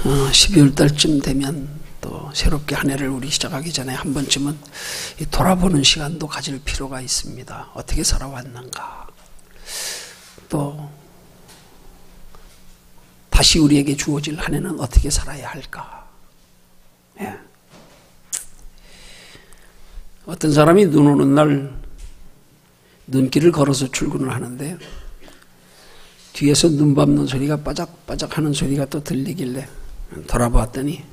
12월 달쯤 되면 또 새롭게 한 해를 우리 시작하기 전에 한 번쯤은 돌아보는 시간도 가질 필요가 있습니다. 어떻게 살아왔는가. 또 다시 우리에게 주어질 한 해는 어떻게 살아야 할까. 예. 어떤 사람이 눈 오는 날 눈길을 걸어서 출근을 하는데 뒤에서 눈 밟는 소리가 빠작빠작 하는 소리가 또 들리길래 돌아보았더니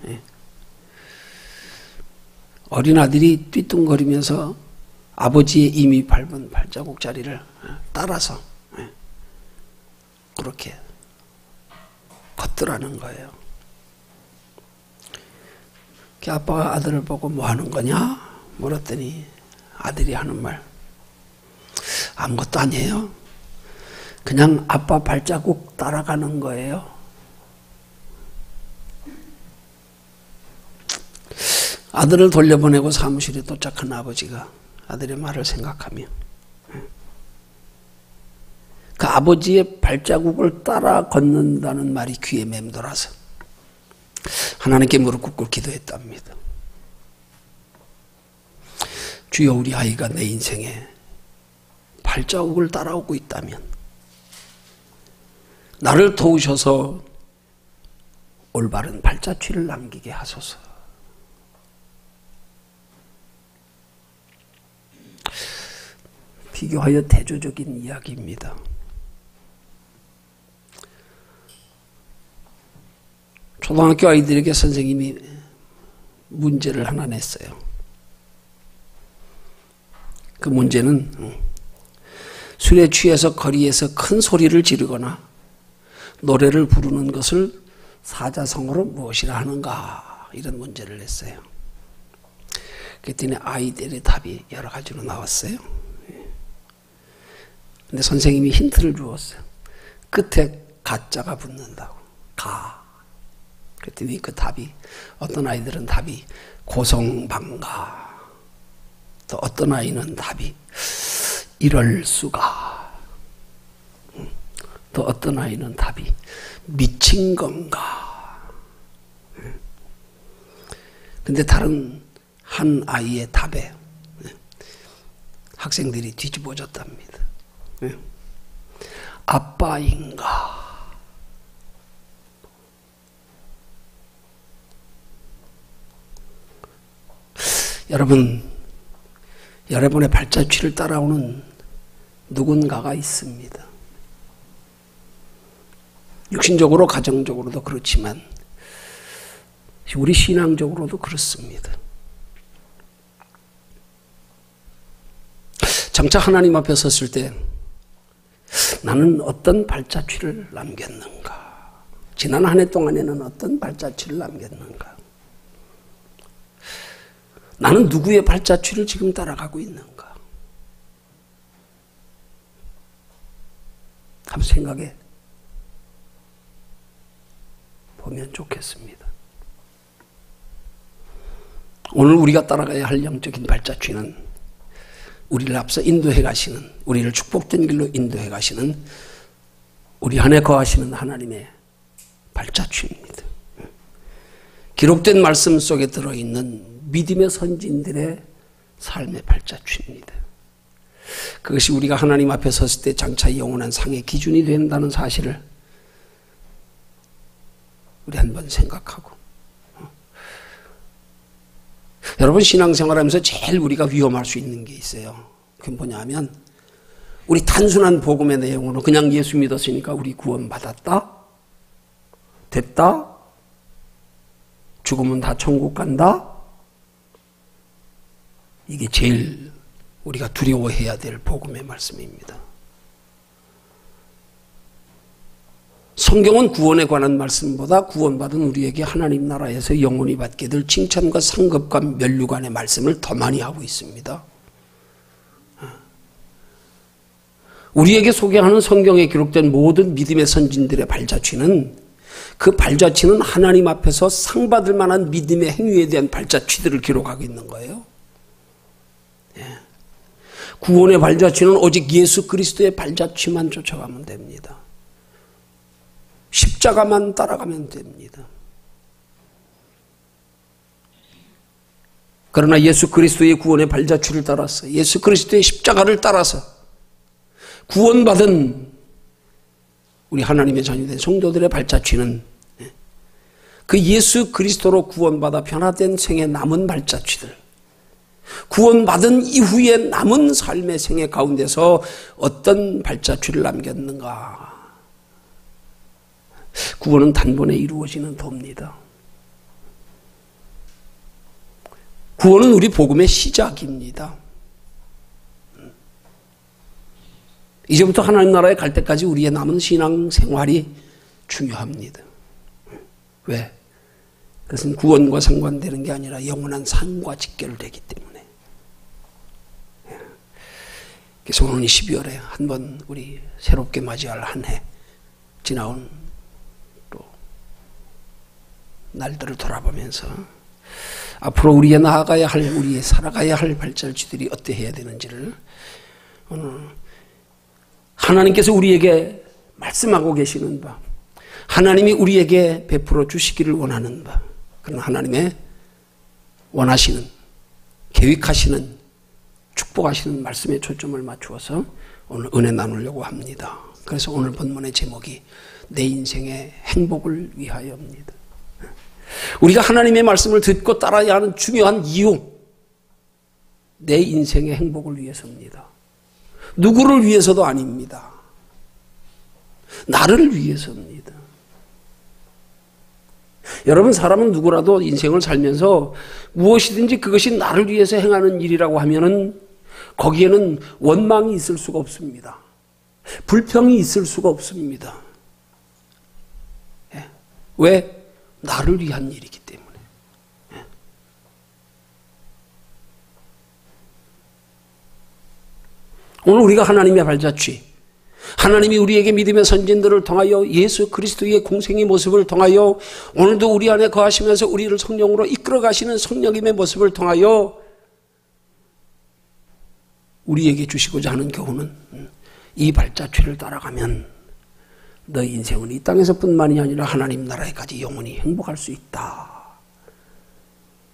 어린 아들이 띠뚱거리면서 아버지의 이미 밟은 발자국 자리를 따라서 그렇게 걷더라는 거예요. 아빠가 아들을 보고 뭐 하는 거냐 물었더니 아들이 하는 말, 아무것도 아니에요. 그냥 아빠 발자국 따라가는 거예요. 아들을 돌려보내고 사무실에 도착한 아버지가 아들의 말을 생각하며 그 아버지의 발자국을 따라 걷는다는 말이 귀에 맴돌아서 하나님께 무릎 꿇고 기도했답니다. 주여, 우리 아이가 내 인생에 발자국을 따라오고 있다면 나를 도우셔서 올바른 발자취를 남기게 하소서. 비교하여 대조적인 이야기입니다. 초등학교 아이들에게 선생님이 문제를 하나 냈어요. 그 문제는 술에 취해서 거리에서 큰 소리를 지르거나 노래를 부르는 것을 사자성어로 무엇이라 하는가, 이런 문제를 냈어요. 그랬더니 아이들의 답이 여러 가지로 나왔어요. 근데 선생님이 힌트를 주었어요. 끝에 가자가 붙는다고. 가. 그랬더니 그 답이, 어떤 아이들은 답이 고성방가, 또 어떤 아이는 답이 이럴 수가, 또 어떤 아이는 답이 미친 건가. 근데 다른 한 아이의 답에 학생들이 뒤집어졌답니다. 아빠인가. 여러분, 여러분의 발자취를 따라오는 누군가가 있습니다. 육신적으로, 가정적으로도 그렇지만 우리 신앙적으로도 그렇습니다. 장차 하나님 앞에 섰을 때 나는 어떤 발자취를 남겼는가? 지난 한 해 동안에는 어떤 발자취를 남겼는가? 나는 누구의 발자취를 지금 따라가고 있는가? 한번 생각해 보면 좋겠습니다. 오늘 우리가 따라가야 할 영적인 발자취는 우리를 앞서 인도해 가시는, 우리를 축복된 길로 인도해 가시는 우리 안에 거하시는 하나님의 발자취입니다. 기록된 말씀 속에 들어있는 믿음의 선진들의 삶의 발자취입니다. 그것이 우리가 하나님 앞에 섰을 때 장차 영원한 상의 기준이 된다는 사실을 우리 한번 생각하고, 여러분, 신앙생활하면서 제일 우리가 위험할 수 있는 게 있어요. 그게 뭐냐면 우리 단순한 복음의 내용으로 그냥 예수 믿었으니까 우리 구원받았다, 됐다, 죽으면 다 천국 간다, 이게 제일 우리가 두려워해야 될 복음의 말씀입니다. 성경은 구원에 관한 말씀보다 구원받은 우리에게 하나님 나라에서 영원히 받게 될 칭찬과 상급과 면류관의 말씀을 더 많이 하고 있습니다. 우리에게 소개하는 성경에 기록된 모든 믿음의 선진들의 발자취는, 그 발자취는 하나님 앞에서 상 받을 만한 믿음의 행위에 대한 발자취들을 기록하고 있는 거예요. 구원의 발자취는 오직 예수 그리스도의 발자취만 쫓아가면 됩니다. 십자가만 따라가면 됩니다. 그러나 예수 그리스도의 구원의 발자취를 따라서 예수 그리스도의 십자가를 따라서 구원받은 우리 하나님의 자녀된 성도들의 발자취는 그 예수 그리스도로 구원받아 변화된 생의 남은 발자취들, 구원받은 이후에 남은 삶의 생애 가운데서 어떤 발자취를 남겼는가? 구원은 단번에 이루어지는 도입니다. 구원은 우리 복음의 시작입니다. 이제부터 하나님 나라에 갈 때까지 우리의 남은 신앙 생활이 중요합니다. 왜? 그것은 구원과 상관되는 게 아니라 영원한 삶과 직결되기 때문에. 그래서 오늘 12월에 한번 우리 새롭게 맞이할 한 해, 지나온 또 날들을 돌아보면서 앞으로 우리의 나아가야 할, 우리의 살아가야 할 발자취들이 어떠해야 되는지를 오늘 하나님께서 우리에게 말씀하고 계시는 바, 하나님이 우리에게 베풀어 주시기를 원하는 바, 그런 하나님의 원하시는, 계획하시는, 축복하시는 말씀에 초점을 맞추어서 오늘 은혜 나누려고 합니다. 그래서 오늘 본문의 제목이 내 인생의 행복을 위하여입니다. 우리가 하나님의 말씀을 듣고 따라야 하는 중요한 이유, 내 인생의 행복을 위해서입니다. 누구를 위해서도 아닙니다. 나를 위해서입니다. 여러분, 사람은 누구라도 인생을 살면서 무엇이든지 그것이 나를 위해서 행하는 일이라고 하면은 거기에는 원망이 있을 수가 없습니다. 불평이 있을 수가 없습니다. 왜? 나를 위한 일이기 때문에. 오늘 우리가 하나님의 발자취, 하나님이 우리에게 믿음의 선진들을 통하여 예수 그리스도의 공생의 모습을 통하여 오늘도 우리 안에 거하시면서 우리를 성령으로 이끌어 가시는 성령님의 모습을 통하여 우리에게 주시고자 하는 교훈은 이 발자취를 따라가면 너 인생은 이 땅에서뿐만이 아니라 하나님 나라에까지 영원히 행복할 수 있다.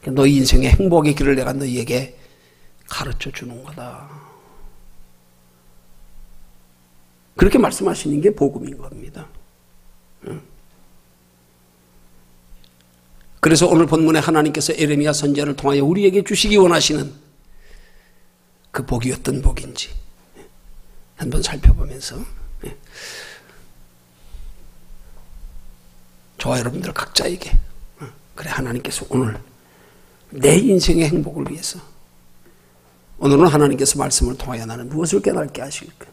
너 인생의 행복의 길을 내가 너희에게 가르쳐 주는 거다. 그렇게 말씀하시는 게 복음인 겁니다. 그래서 오늘 본문에 하나님께서 에레미야 선지자를 통하여 우리에게 주시기 원하시는 그 복이 어떤 복인지 한번 살펴보면서 저와 여러분들 각자에게 그래 하나님께서 오늘 내 인생의 행복을 위해서 오늘은 하나님께서 말씀을 통하여 나는 무엇을 깨닫게 하실까?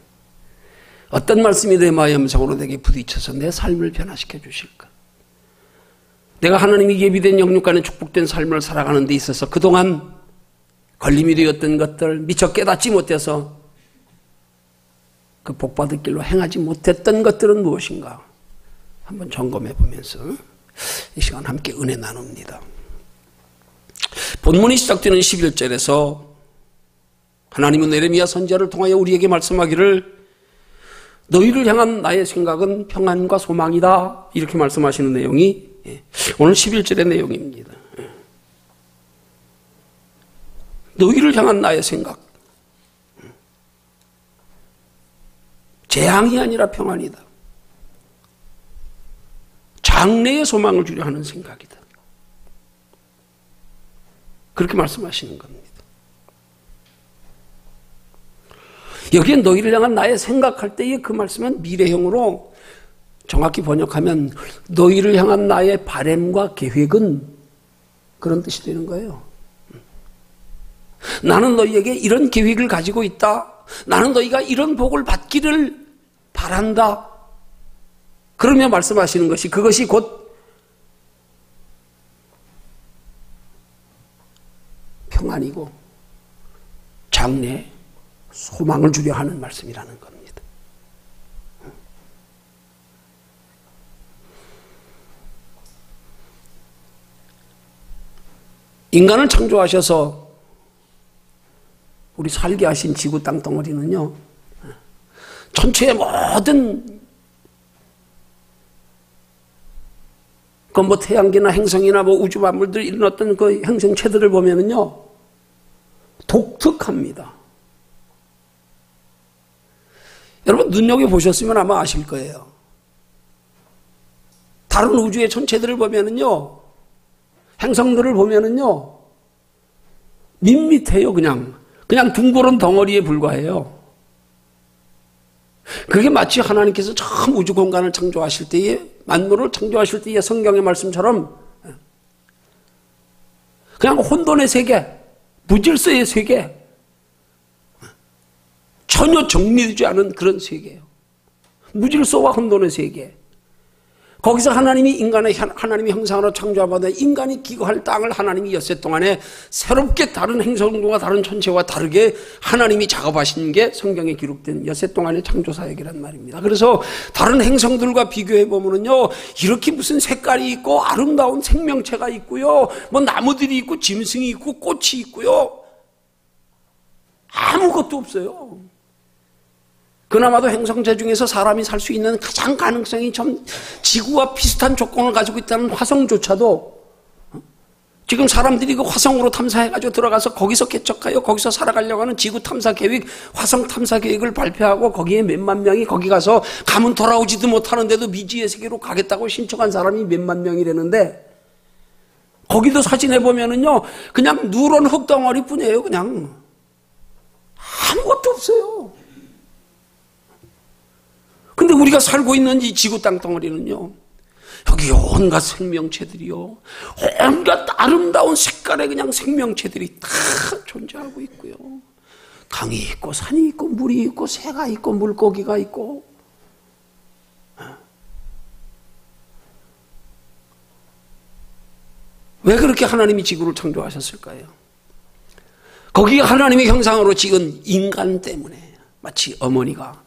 어떤 말씀이 내 마음의 음성으로 내게 부딪혀서 내 삶을 변화시켜 주실까? 내가 하나님이 예비된 영육간에 축복된 삶을 살아가는 데 있어서 그동안 걸림이 되었던 것들, 미처 깨닫지 못해서 그 복받을 길로 행하지 못했던 것들은 무엇인가? 한번 점검해 보면서 이 시간 함께 은혜 나눕니다. 본문이 시작되는 11절에서 하나님은 에레미야 선지자를 통하여 우리에게 말씀하기를 너희를 향한 나의 생각은 평안과 소망이다. 이렇게 말씀하시는 내용이 오늘 11절의 내용입니다. 너희를 향한 나의 생각. 재앙이 아니라 평안이다. 장래의 소망을 주려 하는 생각이다. 그렇게 말씀하시는 겁니다. 여기에 너희를 향한 나의 생각할 때의 그 말씀은 미래형으로 정확히 번역하면 너희를 향한 나의 바램과 계획은 그런 뜻이 되는 거예요. 나는 너희에게 이런 계획을 가지고 있다. 나는 너희가 이런 복을 받기를 바란다. 그러며 말씀하시는 것이 그것이 곧 평안이고 장래에 소망을 주려 하는 말씀이라는 겁니다. 인간을 창조하셔서 우리 살게 하신 지구 땅덩어리는요, 전체의 모든 그 뭐 태양계나 행성이나 뭐 우주 만물들 이런 어떤 그 행성체들을 보면은요, 독특합니다. 여러분 눈여겨보셨으면 아마 아실 거예요. 다른 우주의 천체들을 보면은요, 행성들을 보면은요, 밋밋해요. 그냥 둥그런 덩어리에 불과해요. 그게 마치 하나님께서 처음 우주 공간을 창조하실 때에, 만물을 창조하실 때의 성경의 말씀처럼 그냥 혼돈의 세계, 무질서의 세계, 전혀 정리되지 않은 그런 세계예요. 무질서와 혼돈의 세계. 거기서 하나님이 하나님의 형상으로 창조하받아 인간이 기거할 땅을 하나님이 엿새 동안에 새롭게 다른 행성들과 다른 천체와 다르게 하나님이 작업하신 게 성경에 기록된 엿새 동안의 창조사역이란 말입니다. 그래서 다른 행성들과 비교해 보면요, 이렇게 무슨 색깔이 있고 아름다운 생명체가 있고요, 뭐 나무들이 있고 짐승이 있고 꽃이 있고요, 아무것도 없어요. 그나마도 행성체 중에서 사람이 살 수 있는 가장 가능성이 좀 지구와 비슷한 조건을 가지고 있다는 화성조차도 지금 사람들이 그 화성으로 탐사해가지고 들어가서 거기서 개척하여 거기서 살아가려고 하는 지구 탐사 계획, 화성 탐사 계획을 발표하고 거기에 몇만 명이 거기 가서 가면 돌아오지도 못하는데도 미지의 세계로 가겠다고 신청한 사람이 몇만 명이라는데, 거기도 사진해 보면은요, 그냥 누런 흙덩어리 뿐이에요. 그냥 아무것도 없어요. 근데 우리가 살고 있는 이 지구 땅덩어리는요, 여기 온갖 생명체들이요, 온갖 아름다운 색깔의 그냥 생명체들이 다 존재하고 있고요. 강이 있고 산이 있고 물이 있고 새가 있고 물고기가 있고. 왜 그렇게 하나님이 지구를 창조하셨을까요? 거기에 하나님의 형상으로 지은 인간 때문에, 마치 어머니가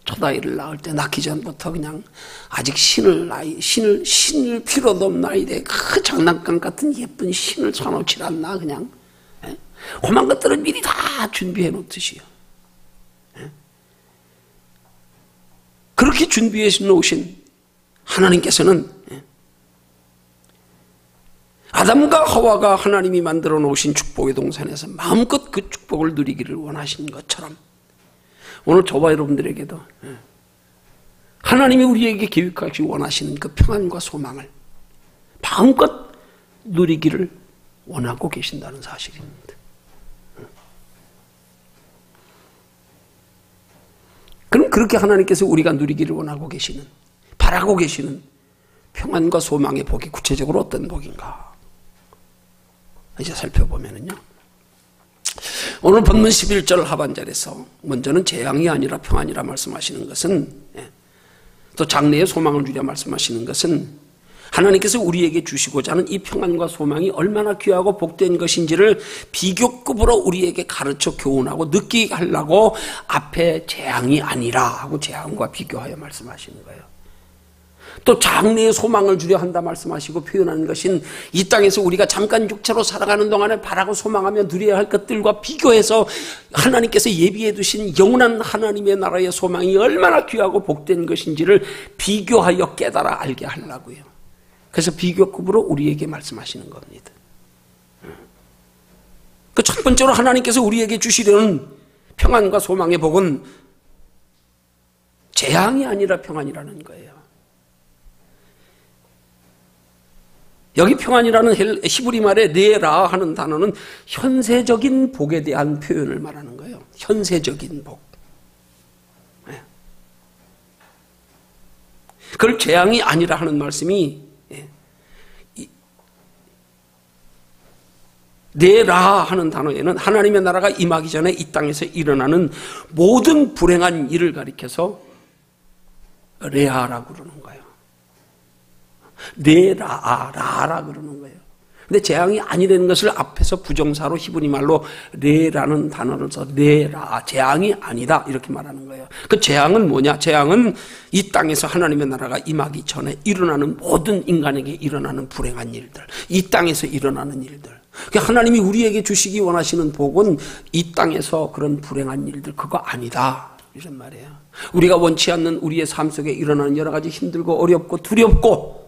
첫 아이를 낳을 때 낳기 전부터 그냥 아직 신을 필요도 없는 아이들, 그 장난감 같은 예쁜 신을 사놓지 않나, 그냥. 험한 것들을 미리 다 준비해 놓듯이요. 그렇게 준비해 놓으신 하나님께서는 아담과 하와가 하나님이 만들어 놓으신 축복의 동산에서 마음껏 그 축복을 누리기를 원하신 것처럼, 오늘 저와 여러분들에게도 하나님이 우리에게 계획하시 원하시는 그 평안과 소망을 마음껏 누리기를 원하고 계신다는 사실입니다. 그럼 그렇게 하나님께서 우리가 누리기를 원하고 계시는, 바라고 계시는 평안과 소망의 복이 구체적으로 어떤 복인가? 이제 살펴보면은요, 오늘 본문 11절 하반절에서 먼저는 재앙이 아니라 평안이라 말씀하시는 것은, 또 장래의 소망을 주려 말씀하시는 것은 하나님께서 우리에게 주시고자 하는 이 평안과 소망이 얼마나 귀하고 복된 것인지를 비교급으로 우리에게 가르쳐 교훈하고 느끼게 하려고 앞에 재앙이 아니라 하고 재앙과 비교하여 말씀하시는 거예요. 또 장래의 소망을 주려 한다 말씀하시고 표현하는 것은 이 땅에서 우리가 잠깐 육체로 살아가는 동안에 바라고 소망하며 누려야 할 것들과 비교해서 하나님께서 예비해 두신 영원한 하나님의 나라의 소망이 얼마나 귀하고 복된 것인지를 비교하여 깨달아 알게 하려고요. 그래서 비교급으로 우리에게 말씀하시는 겁니다. 그 첫 번째로 하나님께서 우리에게 주시려는 평안과 소망의 복은 재앙이 아니라 평안이라는 거예요. 여기 평안이라는 히브리 말의 네라 하는 단어는 현세적인 복에 대한 표현을 말하는 거예요. 현세적인 복. 그걸 재앙이 아니라 하는 말씀이, 네라 하는 단어에는 하나님의 나라가 임하기 전에 이 땅에서 일어나는 모든 불행한 일을 가리켜서 레아라고 그러는 거예요. 라라 그러는 거예요. 근데 재앙이 아니라는 것을 앞에서 부정사로 히브리 말로 레라는 단어를 써서 레라, 재앙이 아니다 이렇게 말하는 거예요. 그 재앙은 뭐냐? 재앙은 이 땅에서 하나님의 나라가 임하기 전에 일어나는 모든 인간에게 일어나는 불행한 일들, 이 땅에서 일어나는 일들. 하나님이 우리에게 주시기 원하시는 복은 이 땅에서 그런 불행한 일들 그거 아니다 이런 말이에요. 우리가 원치 않는 우리의 삶 속에 일어나는 여러 가지 힘들고 어렵고 두렵고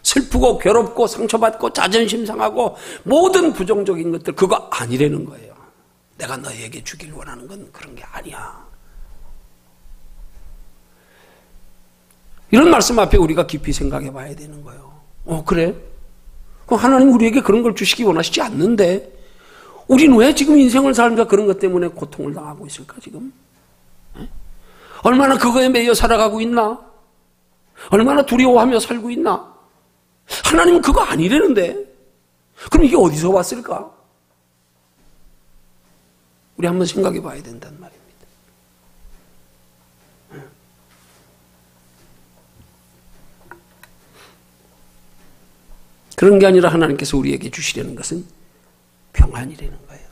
슬프고 괴롭고 상처받고 자존심 상하고 모든 부정적인 것들 그거 아니라는 거예요. 내가 너희에게 주길 원하는 건 그런 게 아니야. 이런 말씀 앞에 우리가 깊이 생각해 봐야 되는 거예요. 그래? 그럼 하나님 우리에게 그런 걸 주시기 원하시지 않는데 우리는 왜 지금 인생을 살면서 그런 것 때문에 고통을 당하고 있을까 지금? 얼마나 그거에 매여 살아가고 있나? 얼마나 두려워하며 살고 있나? 하나님은 그거 아니라는데 그럼 이게 어디서 왔을까? 우리 한번 생각해 봐야 된단 말입니다. 그런 게 아니라 하나님께서 우리에게 주시려는 것은 평안이라는 거예요.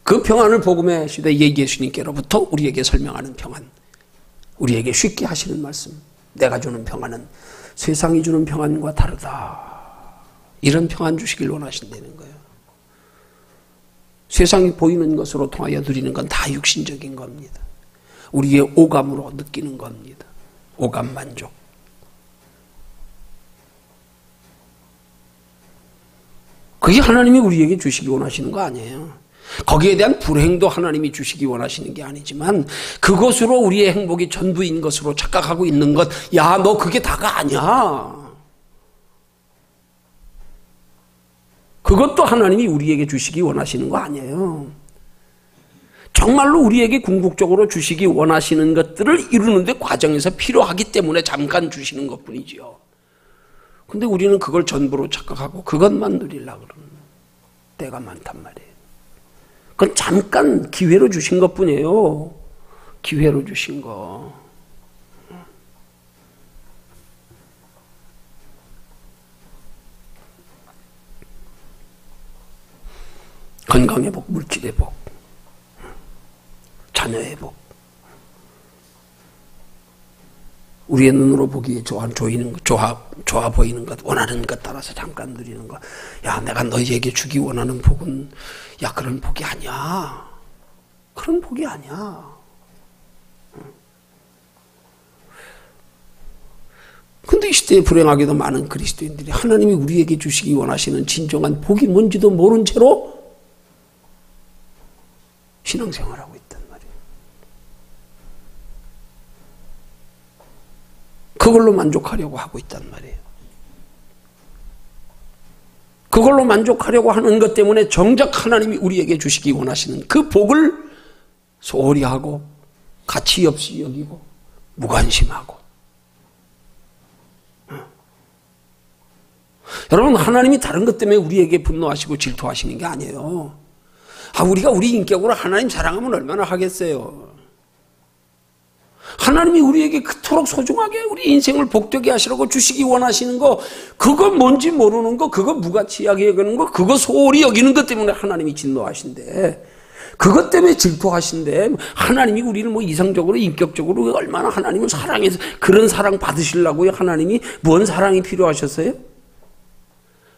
그 평안을 복음의 시대에 예수님께로부터 우리에게 설명하는 평안, 우리에게 쉽게 하시는 말씀, 내가 주는 평안은 세상이 주는 평안과 다르다. 이런 평안 주시길 원하신다는 거예요. 세상이 보이는 것으로 통하여 누리는 건 다 육신적인 겁니다. 우리의 오감으로 느끼는 겁니다. 오감 만족. 그게 하나님이 우리에게 주시기 원하시는 거 아니에요. 거기에 대한 불행도 하나님이 주시기 원하시는 게 아니지만 그것으로 우리의 행복이 전부인 것으로 착각하고 있는 것, 야, 너 그게 다가 아니야. 그것도 하나님이 우리에게 주시기 원하시는 거 아니에요. 정말로 우리에게 궁극적으로 주시기 원하시는 것들을 이루는 데 과정에서 필요하기 때문에 잠깐 주시는 것뿐이지요. 근데 우리는 그걸 전부로 착각하고 그것만 누리려고 그러는 때가 많단 말이에요. 그건 잠깐 기회로 주신 것뿐이에요. 기회로 주신 거. 건강의 복, 물질의 복, 자녀의 복. 우리의 눈으로 보기에 좋아 보이는 것, 원하는 것 따라서 잠깐 누리는 것. 야, 내가 너희에게 주기 원하는 복은, 야, 그런 복이 아니야. 그런 복이 아니야. 근데 이 시대에 불행하게도 많은 그리스도인들이 하나님이 우리에게 주시기 원하시는 진정한 복이 뭔지도 모른 채로 신앙생활하고 있단 말이에요. 그걸로 만족하려고 하고 있단 말이에요. 그걸로 만족하려고 하는 것 때문에 정작 하나님이 우리에게 주시기 원하시는 그 복을 소홀히 하고 가치 없이 여기고 무관심하고. 여러분, 하나님이 다른 것 때문에 우리에게 분노하시고 질투하시는 게 아니에요. 우리가 우리 인격으로 하나님 사랑하면 얼마나 하겠어요. 하나님이 우리에게 그토록 소중하게 우리 인생을 복되게 하시라고 주시기 원하시는 거, 그거 뭔지 모르는 거, 그거 무가치하게 여기는 거, 그거 소홀히 여기는 것 때문에 하나님이 진노하신대. 그것 때문에 질투하신대. 하나님이 우리를 뭐 이상적으로 인격적으로 얼마나 하나님을 사랑해서 그런 사랑 받으시려고요. 하나님이 뭔 사랑이 필요하셨어요?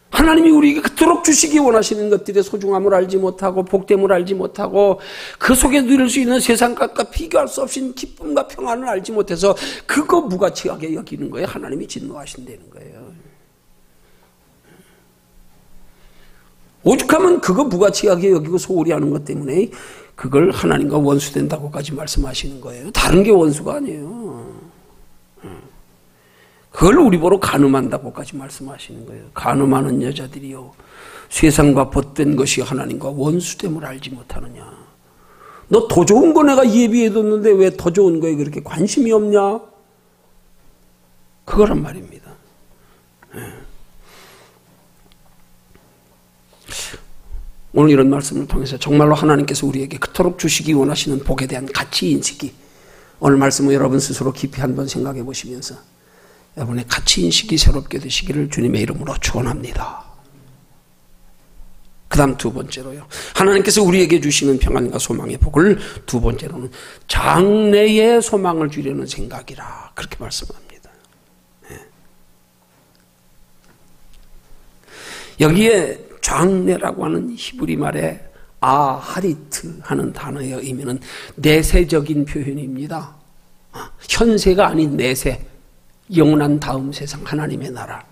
하나님이 우리에게 그토록 주시기 원하시는 것들의 소중함을 알지 못하고 복됨을 알지 못하고 그 속에 누릴 수 있는 세상과 비교할 수 없인 기쁨과 평안을 알지 못해서 그거 무가치하게 여기는 거예요. 하나님이 진노하신다는 거예요. 오죽하면 그거 무가치하게 여기고 소홀히 하는 것 때문에 그걸 하나님과 원수된다고까지 말씀하시는 거예요. 다른 게 원수가 아니에요. 그걸 우리 보러 간음한다고까지 말씀하시는 거예요. 간음하는 여자들이요, 세상과 벗된 것이 하나님과 원수됨을 알지 못하느냐. 너 더 좋은 거 내가 예비해뒀는데 왜 더 좋은 거에 그렇게 관심이 없냐? 그거란 말입니다. 오늘 이런 말씀을 통해서 정말로 하나님께서 우리에게 그토록 주시기 원하시는 복에 대한 가치 인식이, 오늘 말씀을 여러분 스스로 깊이 한번 생각해 보시면서 여러분의 가치 인식이 새롭게 되시기를 주님의 이름으로 축원합니다. 그 다음 두 번째로요, 하나님께서 우리에게 주시는 평안과 소망의 복을 두 번째로는 장래의 소망을 주려는 생각이라, 그렇게 말씀합니다. 여기에 장래라고 하는 히브리 말에 아하리트 하는 단어의 의미는 내세적인 표현입니다. 현세가 아닌 내세, 영원한 다음 세상 하나님의 나라.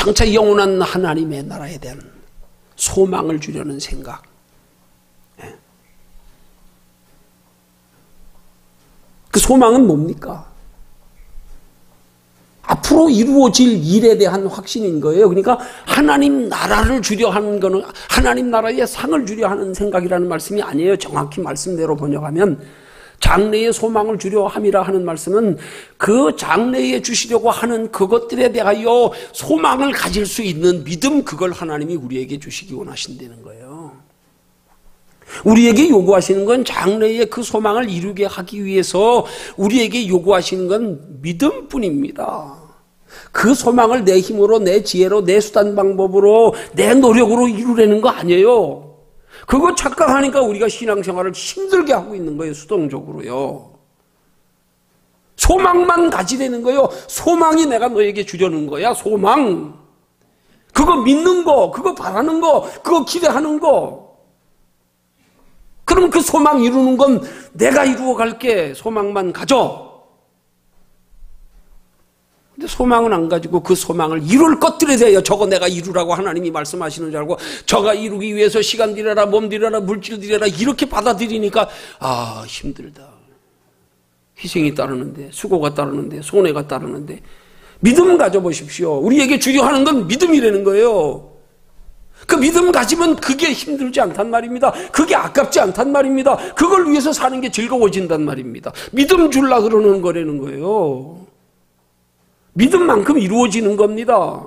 장차 영원한 하나님의 나라에 대한 소망을 주려는 생각. 그 소망은 뭡니까? 앞으로 이루어질 일에 대한 확신인 거예요. 그러니까 하나님 나라를 주려 하는 거는 하나님 나라의 상을 주려 하는 생각이라는 말씀이 아니에요. 정확히 말씀대로 번역하면 장래의 소망을 주려 함이라 하는 말씀은 그 장래에 주시려고 하는 그것들에 대하여 소망을 가질 수 있는 믿음, 그걸 하나님이 우리에게 주시기 원하신다는 거예요. 우리에게 요구하시는 건 장래의 그 소망을 이루게 하기 위해서 우리에게 요구하시는 건 믿음뿐입니다. 그 소망을 내 힘으로, 내 지혜로, 내 수단 방법으로, 내 노력으로 이루려는 거 아니에요. 그거 착각하니까 우리가 신앙생활을 힘들게 하고 있는 거예요. 수동적으로요. 소망만 가지려는 거예요. 소망이 내가 너에게 주려는 거야. 소망. 그거 믿는 거, 그거 바라는 거, 그거 기대하는 거. 그럼 그 소망 이루는 건 내가 이루어 갈게. 소망만 가져. 근데 소망은 안 가지고 그 소망을 이룰 것들에 대하여 저거 내가 이루라고 하나님이 말씀하시는 줄 알고 저가 이루기 위해서 시간 들여라, 몸 들여라, 물질 들여라 이렇게 받아들이니까 아, 힘들다. 희생이 따르는데, 수고가 따르는데, 손해가 따르는데. 믿음 가져보십시오. 우리에게 주려 하는 건 믿음이라는 거예요. 그 믿음 가지면 그게 힘들지 않단 말입니다. 그게 아깝지 않단 말입니다. 그걸 위해서 사는 게 즐거워진단 말입니다. 믿음 줄라 그러는 거라는 거예요. 믿음만큼 이루어지는 겁니다.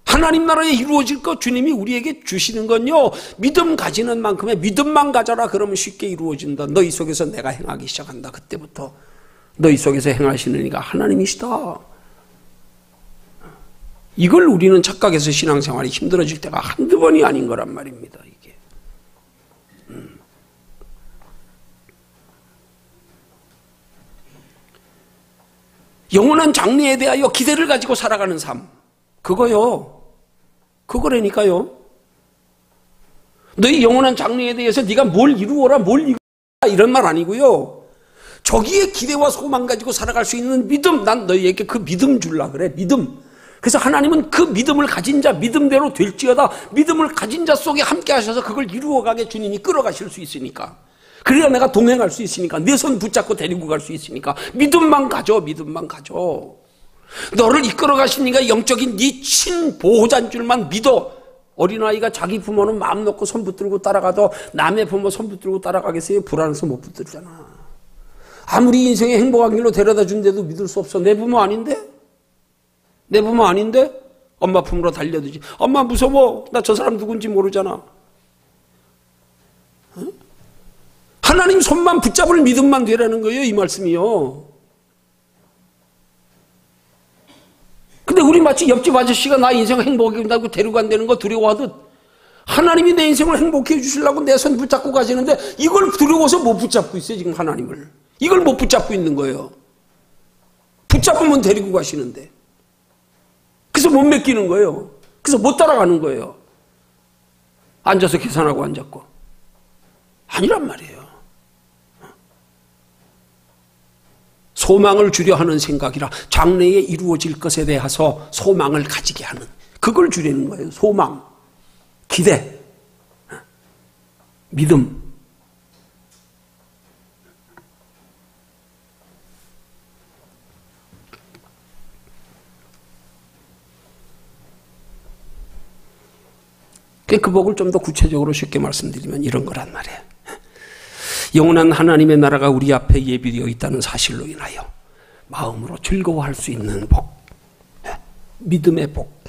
하나님 나라에 이루어질 것 주님이 우리에게 주시는 건요, 믿음 가지는 만큼의 믿음만 가져라 그러면 쉽게 이루어진다. 너희 속에서 내가 행하기 시작한다. 그때부터 너희 속에서 행하시는 이가 하나님이시다. 이걸 우리는 착각해서 신앙생활이 힘들어질 때가 한두 번이 아닌 거란 말입니다. 이게. 영원한 장래에 대하여 기대를 가지고 살아가는 삶. 그거요. 그거라니까요. 너희 영원한 장래에 대해서 네가 뭘 이루어라, 뭘 이루어라 이런 말 아니고요. 저기에 기대와 소망 가지고 살아갈 수 있는 믿음, 난 너희에게 그 믿음 줄라 그래. 믿음. 그래서 하나님은 그 믿음을 가진 자, 믿음대로 될지어다. 믿음을 가진 자 속에 함께 하셔서 그걸 이루어가게 주님이 끌어가실 수 있으니까. 그래야 내가 동행할 수 있으니까. 내 손 붙잡고 데리고 갈 수 있으니까. 믿음만 가져, 믿음만 가져. 너를 이끌어가신 이가 영적인 네 친보호자인 줄만 믿어. 어린아이가 자기 부모는 마음 놓고 손 붙들고 따라가도 남의 부모 손 붙들고 따라가겠어요? 불안해서 못 붙들잖아. 아무리 인생의 행복한 길로 데려다 준데도 믿을 수 없어. 내 부모 아닌데? 내 부모 아닌데? 엄마 품으로 달려들지. 엄마 무서워. 나 저 사람 누군지 모르잖아. 응? 하나님 손만 붙잡을 믿음만 되라는 거예요. 이 말씀이요. 근데 우리 마치 옆집 아저씨가 나 인생 행복하게 한다고 데리고 간다는 거 두려워하듯 하나님이 내 인생을 행복해 주시려고 내 손 붙잡고 가시는데 이걸 두려워서 못 붙잡고 있어요. 지금 하나님을. 이걸 못 붙잡고 있는 거예요. 붙잡으면 데리고 가시는데. 그래서 못 맡기는 거예요. 그래서 못 따라가는 거예요. 앉아서 계산하고 앉았고. 아니란 말이에요. 소망을 주려 하는 생각이라 장래에 이루어질 것에 대해서 소망을 가지게 하는, 그걸 주려는 거예요. 소망, 기대, 믿음. 그 복을 좀 더 구체적으로 쉽게 말씀드리면 이런 거란 말이에요. 영원한 하나님의 나라가 우리 앞에 예비되어 있다는 사실로 인하여 마음으로 즐거워할 수 있는 복, 믿음의 복,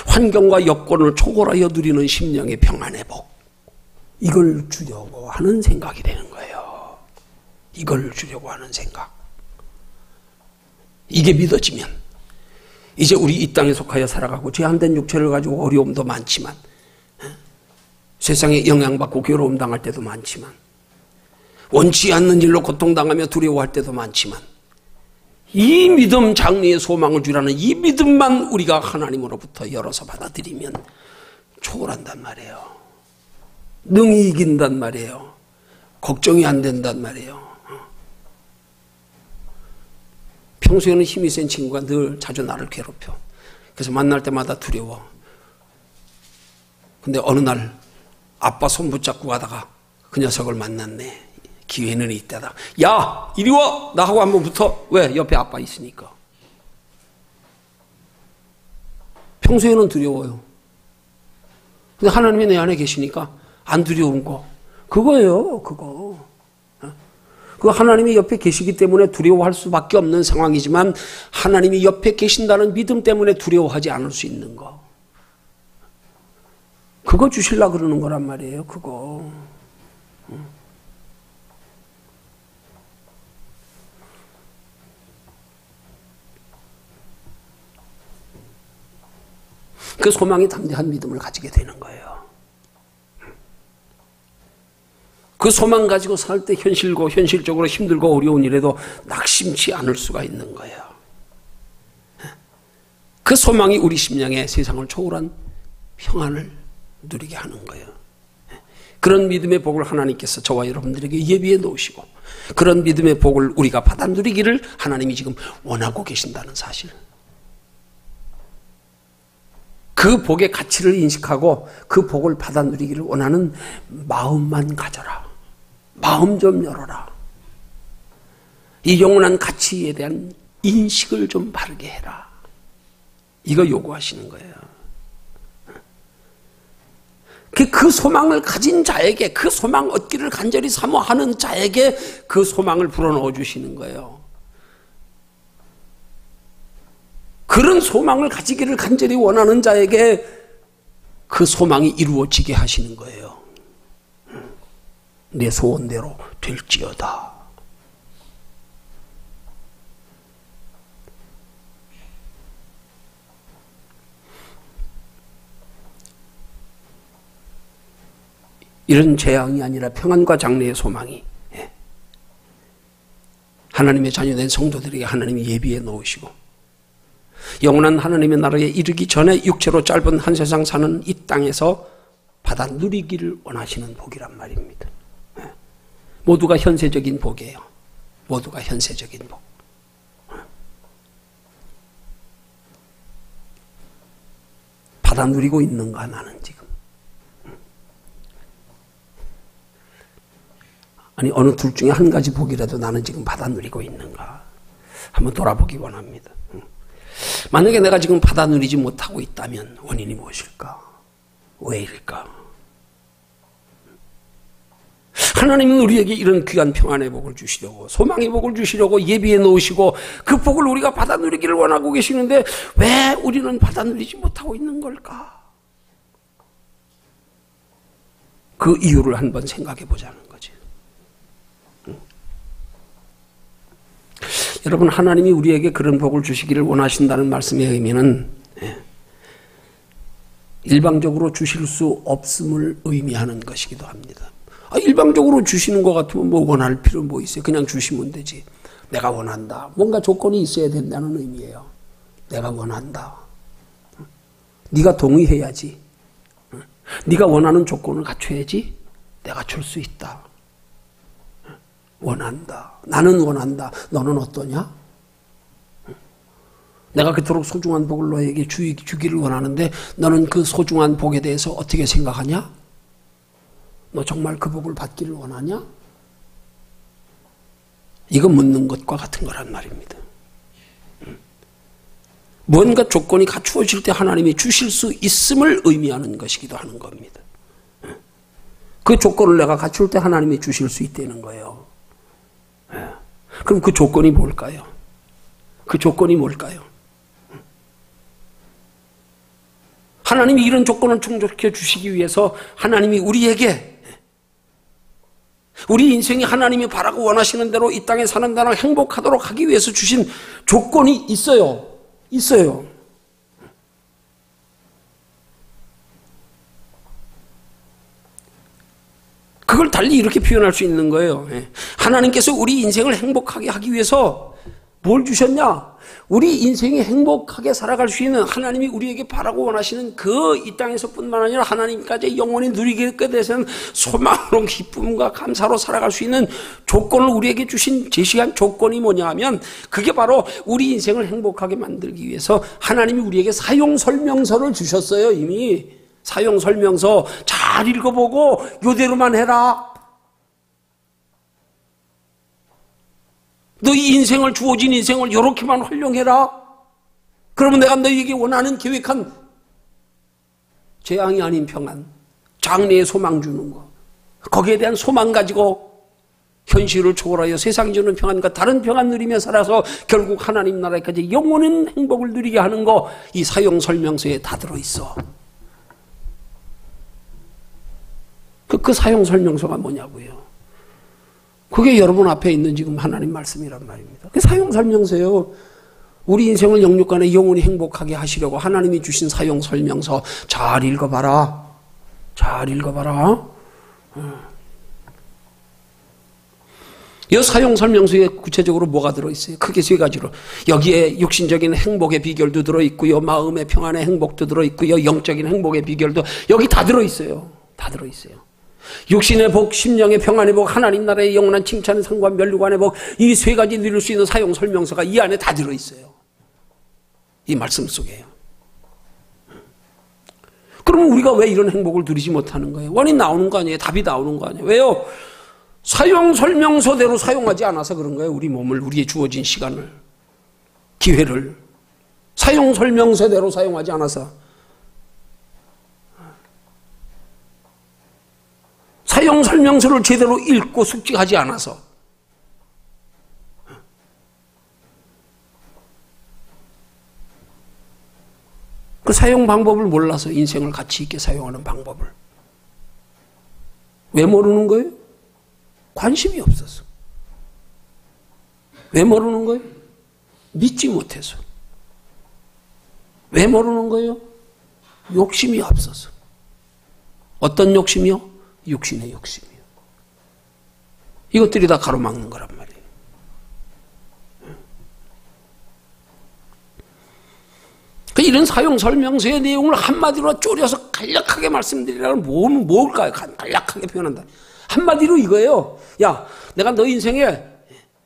환경과 여건을 초월하여 누리는 심령의 평안의 복, 이걸 주려고 하는 생각이 되는 거예요. 이걸 주려고 하는 생각. 이게 믿어지면 이제 우리 이 땅에 속하여 살아가고 제한된 육체를 가지고 어려움도 많지만, 세상에 영향받고 괴로움 당할 때도 많지만, 원치 않는 일로 고통당하며 두려워할 때도 많지만, 이 믿음, 장래의 소망을 주라는 이 믿음만 우리가 하나님으로부터 열어서 받아들이면 초월한단 말이에요. 능히 이긴단 말이에요. 걱정이 안 된단 말이에요. 평소에는 힘이 센 친구가 늘 자주 나를 괴롭혀. 그래서 만날 때마다 두려워. 근데 어느 날 아빠 손 붙잡고 가다가 그 녀석을 만났네. 기회는 이때다. 야, 이리 와! 나하고 한번 붙어. 왜? 옆에 아빠 있으니까. 평소에는 두려워요. 근데 하나님이 내 안에 계시니까 안 두려운 거. 그거예요, 그거. 그 하나님이 옆에 계시기 때문에 두려워할 수밖에 없는 상황이지만 하나님이 옆에 계신다는 믿음 때문에 두려워하지 않을 수 있는 거. 그거 주시려고 그러는 거란 말이에요, 그거. 그 소망이 담대한 믿음을 가지게 되는 거예요. 그 소망 가지고 살 때 현실적으로 힘들고 어려운 일에도 낙심치 않을 수가 있는 거예요. 그 소망이 우리 심령에 세상을 초월한 평안을 누리게 하는 거예요. 그런 믿음의 복을 하나님께서 저와 여러분들에게 예비해 놓으시고 그런 믿음의 복을 우리가 받아 누리기를 하나님이 지금 원하고 계신다는 사실. 그 복의 가치를 인식하고 그 복을 받아 누리기를 원하는 마음만 가져라. 마음 좀 열어라. 이 영원한 가치에 대한 인식을 좀 바르게 해라. 이거 요구하시는 거예요. 그 소망을 가진 자에게, 그 소망 얻기를 간절히 사모하는 자에게 그 소망을 불어넣어 주시는 거예요. 그런 소망을 가지기를 간절히 원하는 자에게 그 소망이 이루어지게 하시는 거예요. 내 소원대로 될지어다. 이런 재앙이 아니라 평안과 장래의 소망이 하나님의 자녀된 성도들에게 하나님이 예비해 놓으시고 영원한 하나님의 나라에 이르기 전에 육체로 짧은 한 세상 사는 이 땅에서 받아 누리기를 원하시는 복이란 말입니다. 모두가 현세적인 복이에요. 모두가 현세적인 복. 받아 누리고 있는가 나는 지금. 아니 어느 둘 중에 한 가지 복이라도 나는 지금 받아 누리고 있는가. 한번 돌아보기 원합니다. 만약에 내가 지금 받아 누리지 못하고 있다면 원인이 무엇일까? 왜일까? 하나님은 우리에게 이런 귀한 평안의 복을 주시려고 소망의 복을 주시려고 예비해 놓으시고 그 복을 우리가 받아 누리기를 원하고 계시는데 왜 우리는 받아 누리지 못하고 있는 걸까? 그 이유를 한번 생각해 보자는 거죠. 여러분 하나님이 우리에게 그런 복을 주시기를 원하신다는 말씀의 의미는 일방적으로 주실 수 없음을 의미하는 것이기도 합니다. 일방적으로 주시는 것 같으면 뭐 원할 필요 뭐 있어요. 그냥 주시면 되지. 내가 원한다. 뭔가 조건이 있어야 된다는 의미예요. 내가 원한다. 네가 동의해야지. 네가 원하는 조건을 갖춰야지 내가 줄 수 있다. 원한다. 나는 원한다. 너는 어떠냐? 내가 그토록 소중한 복을 너에게 주기를 원하는데 너는 그 소중한 복에 대해서 어떻게 생각하냐? 너 정말 그 복을 받기를 원하냐? 이거 묻는 것과 같은 거란 말입니다. 뭔가 조건이 갖추어질 때 하나님이 주실 수 있음을 의미하는 것이기도 하는 겁니다. 그 조건을 내가 갖출 때 하나님이 주실 수 있다는 거예요. 그럼 그 조건이 뭘까요? 그 조건이 뭘까요? 하나님이 이런 조건을 충족해 주시기 위해서 하나님이 우리에게 우리 인생이 하나님이 바라고 원하시는 대로 이 땅에 사는 나라 행복하도록 하기 위해서 주신 조건이 있어요. 있어요. 그걸 달리 이렇게 표현할 수 있는 거예요. 하나님께서 우리 인생을 행복하게 하기 위해서 뭘 주셨냐? 우리 인생이 행복하게 살아갈 수 있는 하나님이 우리에게 바라고 원하시는 그 이 땅에서뿐만 아니라 하나님까지 영원히 누리게 되는 소망으로 기쁨과 감사로 살아갈 수 있는 조건을 우리에게 주신 제시한 조건이 뭐냐 하면 그게 바로 우리 인생을 행복하게 만들기 위해서 하나님이 우리에게 사용설명서를 주셨어요. 이미 사용설명서 잘 읽어보고 요대로만 해라. 너희 인생을 주어진 인생을 이렇게만 활용해라. 그러면 내가 너희에게 원하는 계획한 재앙이 아닌 평안, 장래에 소망 주는 거, 거기에 대한 소망 가지고 현실을 초월하여 세상 주는 평안과 다른 평안 누리며 살아서 결국 하나님 나라까지 영원한 행복을 누리게 하는 거, 이 사용설명서에 다 들어있어. 그 사용설명서가 뭐냐고요. 그게 여러분 앞에 있는 지금 하나님 말씀이란 말입니다. 그게 사용설명서예요. 우리 인생을 영육간에 영원히 행복하게 하시려고 하나님이 주신 사용설명서 잘 읽어봐라. 잘 읽어봐라. 이 사용설명서에 구체적으로 뭐가 들어있어요? 크게 세 가지로. 여기에 육신적인 행복의 비결도 들어있고요. 마음의 평안의 행복도 들어있고요. 영적인 행복의 비결도 여기 다 들어있어요. 다 들어있어요. 육신의 복, 심령의 평안의 복, 하나님 나라의 영원한 칭찬의 상과 면류관의 복, 이 세 가지 누릴 수 있는 사용 설명서가 이 안에 다 들어있어요. 이 말씀 속에요. 그러면 우리가 왜 이런 행복을 누리지 못하는 거예요? 원인 나오는 거 아니에요? 답이 나오는 거 아니에요? 왜요? 사용 설명서대로 사용하지 않아서 그런 거예요. 우리 몸을, 우리의 주어진 시간을, 기회를 사용 설명서대로 사용하지 않아서. 사용 설명서를 제대로 읽고 숙지하지 않아서. 그 사용 방법을 몰라서 인생을 가치 있게 사용하는 방법을. 왜 모르는 거예요? 관심이 없어서. 왜 모르는 거예요? 믿지 못해서. 왜 모르는 거예요? 욕심이 앞서서. 어떤 욕심이요? 육신의 욕심이요. 이것들이 다 가로막는 거란 말이에요. 이런 사용 설명서의 내용을 한마디로 줄여서 간략하게 말씀드리라면 뭘까요? 간략하게 표현한다. 한마디로 이거예요. 야, 내가 너 인생에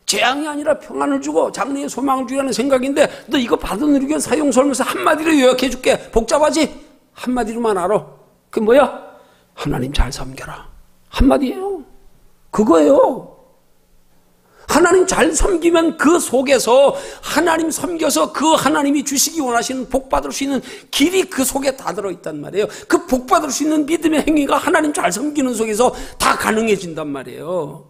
재앙이 아니라 평안을 주고 장래에 소망을 주려는 생각인데 너 이거 받아들이기 위한 사용 설명서 한마디로 요약해 줄게. 복잡하지? 한마디로만 알아. 그게 뭐야? 하나님 잘 섬겨라. 한마디예요. 그거예요. 하나님 잘 섬기면 그 속에서 하나님 섬겨서 그 하나님이 주시기 원하시는 복 받을 수 있는 길이 그 속에 다 들어있단 말이에요. 그 복 받을 수 있는 믿음의 행위가 하나님 잘 섬기는 속에서 다 가능해진단 말이에요.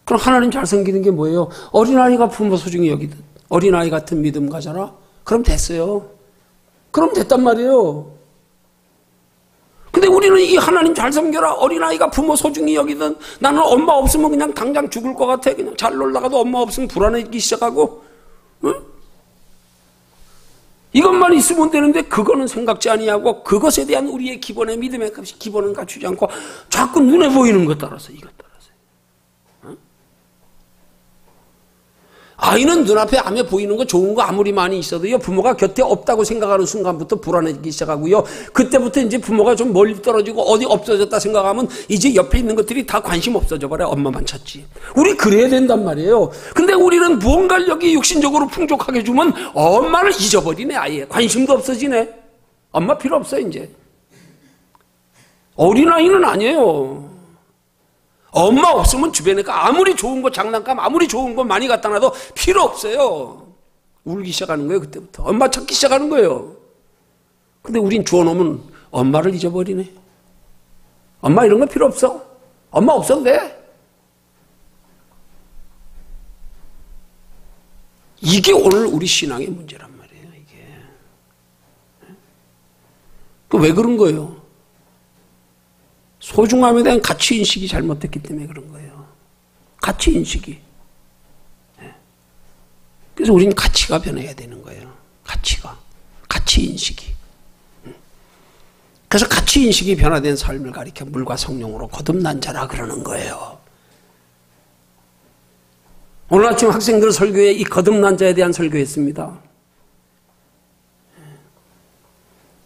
그럼 하나님 잘 섬기는 게 뭐예요? 어린아이가 부모 소중히 여기듯 어린아이 같은 믿음 가져라. 그럼 됐어요. 그럼 됐단 말이에요. 근데 우리는 이 하나님 잘 섬겨라. 어린아이가 부모 소중히 여기든 나는 엄마 없으면 그냥 당장 죽을 것 같아. 그냥 잘 놀다가도 엄마 없으면 불안해지기 시작하고. 응? 이것만 있으면 되는데 그거는 생각지 아니하고 그것에 대한 우리의 기본의 믿음의 값이 기본은 갖추지 않고 자꾸 눈에 보이는 것 따라서 이것 따라서. 아이는 눈앞에 암에 보이는 거 좋은 거 아무리 많이 있어도요, 부모가 곁에 없다고 생각하는 순간부터 불안해지기 시작하고요, 그때부터 이제 부모가 좀 멀리 떨어지고 어디 없어졌다 생각하면 이제 옆에 있는 것들이 다 관심 없어져 버려. 엄마만 찾지. 우리 그래야 된단 말이에요. 근데 우리는 무언가를 여기 육신적으로 풍족하게 주면 엄마를 잊어버리네. 아예 관심도 없어지네. 엄마 필요 없어 이제. 어린아이는 아니에요. 엄마 없으면 주변에 아무리 좋은 거 장난감 아무리 좋은 거 많이 갖다 놔도 필요 없어요. 울기 시작하는 거예요. 그때부터 엄마 찾기 시작하는 거예요. 근데 우린 주워놓으면 엄마를 잊어버리네. 엄마 이런 거 필요 없어. 엄마 없어도 돼. 이게 오늘 우리 신앙의 문제란 말이에요. 이게 왜 그런 거예요? 소중함에 대한 가치인식이 잘못됐기 때문에 그런 거예요. 가치인식이. 그래서 우리는 가치가 변해야 되는 거예요. 가치인식이. 그래서 가치인식이 변화된 삶을 가리켜 물과 성령으로 거듭난 자라 그러는 거예요. 오늘 아침 학생들 설교에 이 거듭난 자에 대한 설교했습니다.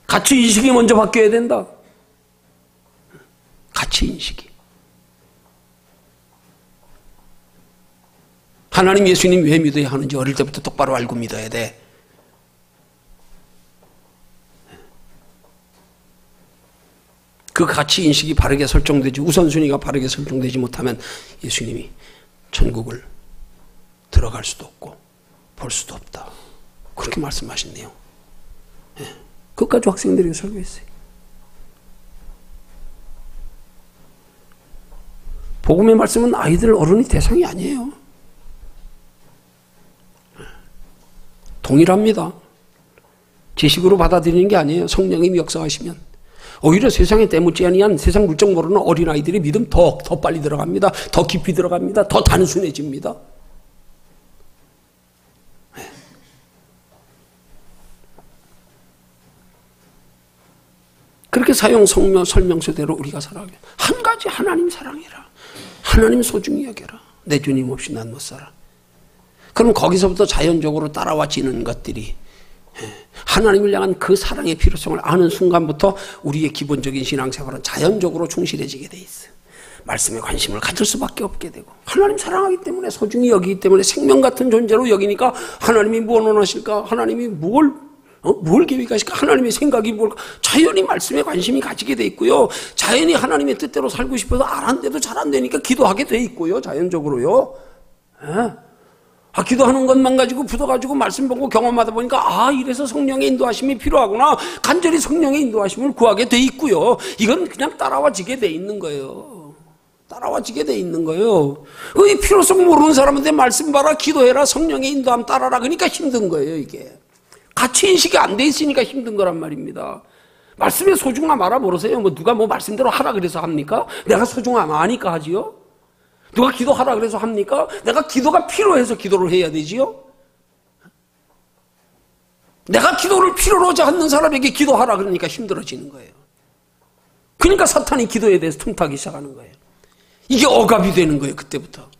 가치인식이 먼저 바뀌어야 된다. 가치인식이. 하나님 예수님 왜 믿어야 하는지 어릴 때부터 똑바로 알고 믿어야 돼. 그 가치인식이 바르게 설정되지, 우선순위가 바르게 설정되지 못하면 예수님이 천국을 들어갈 수도 없고 볼 수도 없다. 그렇게 말씀하셨네요. 예. 그것까지 학생들에게 설교했어요. 복음의 말씀은 아이들, 어른이 대상이 아니에요. 동일합니다. 지식으로 받아들이는 게 아니에요. 성령님이 역사하시면. 오히려 세상에 때묻지 아니한 세상 물정 모르는 어린아이들이 믿음 더 빨리 들어갑니다. 더 깊이 들어갑니다. 더 단순해집니다. 그렇게 사용 설명서대로 우리가 살아가요. 한 가지 하나님 사랑해라. 하나님 소중히 여겨라. 내 주님 없이 난 못 살아. 그럼 거기서부터 자연적으로 따라와지는 것들이 하나님을 향한 그 사랑의 필요성을 아는 순간부터 우리의 기본적인 신앙생활은 자연적으로 충실해지게 돼 있어요. 말씀에 관심을 가질 수밖에 없게 되고, 하나님 사랑하기 때문에, 소중히 여기기 때문에, 생명 같은 존재로 여기니까 하나님이 무엇 원하실까? 하나님이 뭘 계획하실까? 하나님의 생각이 뭘까? 자연히 말씀에 관심이 가지게 돼 있고요. 자연히 하나님의 뜻대로 살고 싶어서 알았는데도 잘 안 되니까 기도하게 돼 있고요. 자연적으로요. 기도하는 것만 가지고 붙어가지고 말씀 보고 경험하다 보니까 이래서 성령의 인도하심이 필요하구나. 간절히 성령의 인도하심을 구하게 돼 있고요. 이건 그냥 따라와지게 돼 있는 거예요. 따라와지게 돼 있는 거예요. 이 필요성 모르는 사람한테 말씀 봐라, 기도해라, 성령의 인도함 따라라. 그러니까 힘든 거예요, 이게. 가치인식이 안 돼 있으니까 힘든 거란 말입니다. 말씀의 소중함 알아 모르세요? 누가 말씀대로 하라 그래서 합니까? 내가 소중함 아니까 하지요? 누가 기도하라 그래서 합니까? 내가 기도가 필요해서 기도를 해야 되지요? 내가 기도를 필요로 하지 않는 사람에게 기도하라 그러니까 힘들어지는 거예요. 그러니까 사탄이 기도에 대해서 틈타기 시작하는 거예요. 이게 억압이 되는 거예요, 그때부터.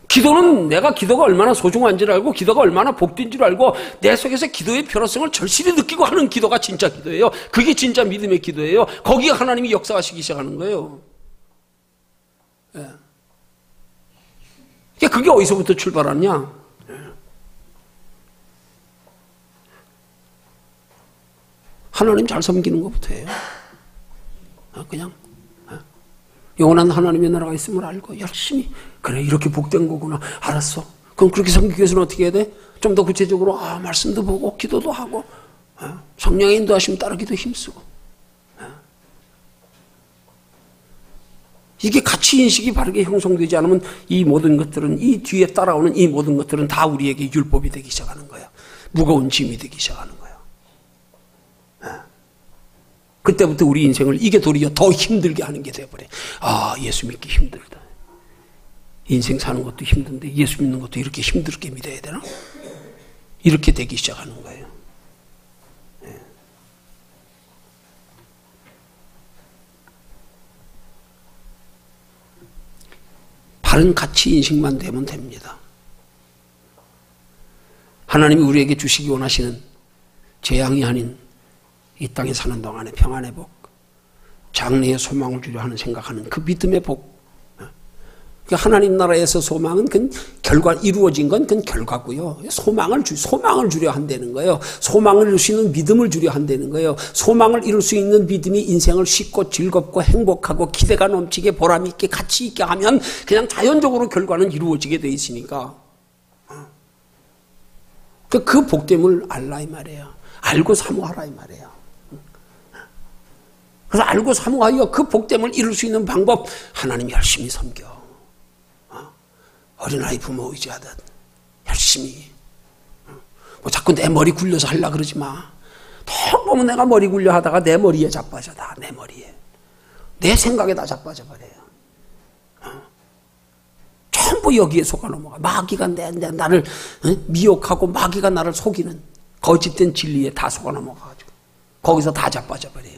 기도는 내가 기도가 얼마나 소중한지를 알고 기도가 얼마나 복된 줄 알고 내 속에서 기도의 필요성을 절실히 느끼고 하는 기도가 진짜 기도예요. 그게 진짜 믿음의 기도예요. 거기에 하나님이 역사하시기 시작하는 거예요. 그게 어디서부터 출발하냐? 하나님 잘 섬기는 것부터예요. 그냥 영원한 하나님의 나라가 있음을 알고 열심히, 그래 이렇게 복된 거구나, 알았어. 그럼 그렇게 섬기기 위해서는 어떻게 해야 돼? 좀 더 구체적으로 말씀도 보고 기도도 하고 성령의 인도하심 따르기도 힘쓰고. 이게 가치인식이 바르게 형성되지 않으면 이 모든 것들은, 이 뒤에 따라오는 이 모든 것들은 다 우리에게 율법이 되기 시작하는 거야. 무거운 짐이 되기 시작하는 거야. 그때부터 우리 인생을 이게 도리어 더 힘들게 하는 게 돼버려. 예수 믿기 힘들다. 인생 사는 것도 힘든데 예수 믿는 것도 이렇게 힘들게 믿어야 되나? 이렇게 되기 시작하는 거예요. 바른 가치인식만 되면 됩니다. 하나님이 우리에게 주시기 원하시는 재앙이 아닌 이 땅에 사는 동안의 평안의 복, 장래의 소망을 주려 하는 생각하는 그 믿음의 복. 하나님 나라에서 소망은 그 결과, 이루어진 건 그 결과고요. 소망을 주려 한다는 거예요. 소망을 이룰 수 있는 믿음을 주려 한다는 거예요. 소망을 이룰 수 있는 믿음이 인생을 쉽고 즐겁고 행복하고 기대가 넘치게 보람있게 가치 있게 하면 그냥 자연적으로 결과는 이루어지게 돼 있으니까. 그 복됨을 알라 이 말이에요. 알고 사모하라 이 말이에요. 그래서 알고 사모하여 그 복됨을 이룰 수 있는 방법, 하나님 열심히 섬겨. 어린아이 부모 의지하듯 열심히. 자꾸 내 머리 굴려서 하려고 그러지 마. 더 보면 내가 머리 굴려 하다가 내 머리에 자빠져. 다 내 머리에. 내 생각에 다 자빠져 버려요. 전부 여기에 속아 넘어가. 마귀가 나를 미혹하고 마귀가 나를 속이는 거짓된 진리에 다 속아 넘어가가지고 거기서 다 자빠져 버려요.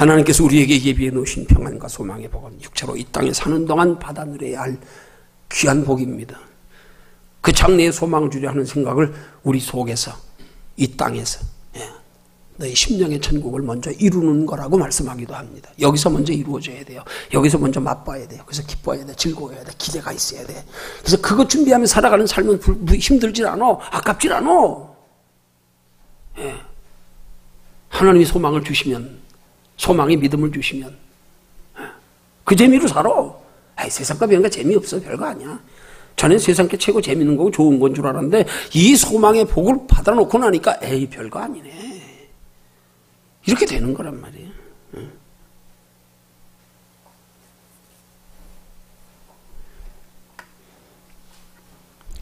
하나님께서 우리에게 예비해 놓으신 평안과 소망의 복은 육체로 이 땅에 사는 동안 받아 누려야 할 귀한 복입니다. 그 장래의 소망을 주려 하는 생각을 우리 속에서, 이 땅에서 너희 심령의 천국을 먼저 이루는 거라고 말씀하기도 합니다. 여기서 먼저 이루어져야 돼요. 여기서 먼저 맛봐야 돼요. 그래서 기뻐해야 돼, 즐거워야 돼, 기대가 있어야 돼. 그래서 그거 준비하며 살아가는 삶은 힘들질 않아, 아깝질 않아. 하나님이 소망을 주시면, 소망이 믿음을 주시면 그 재미로 살아. 세상과 별거 재미없어. 별거 아니야. 자네 세상 게 최고 재밌는 거고 좋은 건 줄 알았는데 이 소망의 복을 받아놓고 나니까 별거 아니네. 이렇게 되는 거란 말이에요.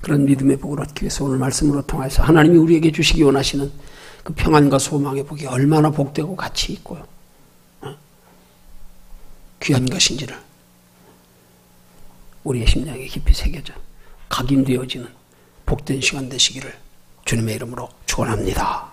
그런 믿음의 복을 얻기 위해서 오늘 말씀으로 통해서 하나님이 우리에게 주시기 원하시는 그 평안과 소망의 복이 얼마나 복되고 가치 있고요, 귀한 것인지를 우리의 심령에 깊이 새겨져 각인되어지는 복된 시간 되시기를 주님의 이름으로 축원합니다.